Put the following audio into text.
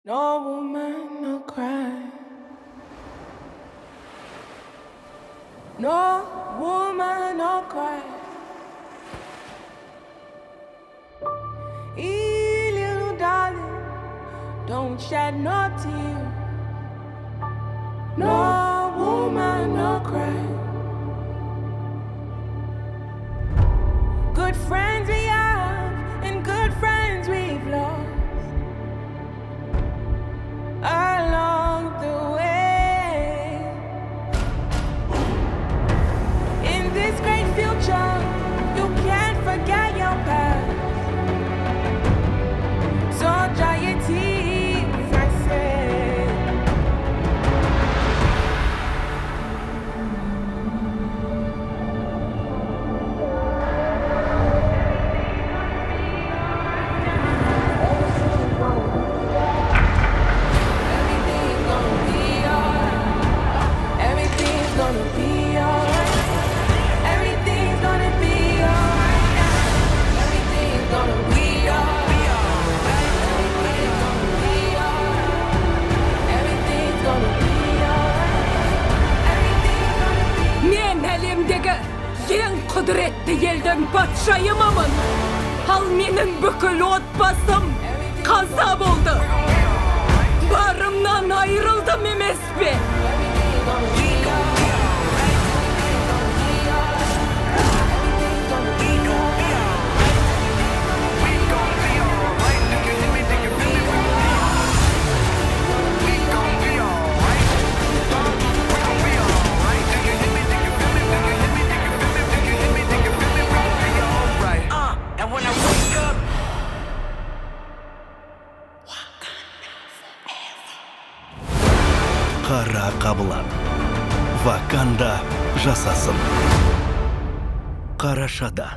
No woman, no cry. No woman, no cry. Hey, little darling, don't shed no tear. No woman, no cry. Good friends we have, and good friends we've lost along the way. In this great future, you can't forget your past. So dry your tears, I say. Everything's gonna be alright. Everything's gonna be alright. Everything's gonna be alright. Everything's gonna be alright. Everything's gonna be alright. Everything's gonna be alright. Everything's gonna be. Men elimdeki en kudretli elden patşayımamın. Al menin bükül otbasım kaza buldu. Barımdan ayrıldım emespi. And when I wake up, Кара кабылан. Ваканда жасасын. Карашада.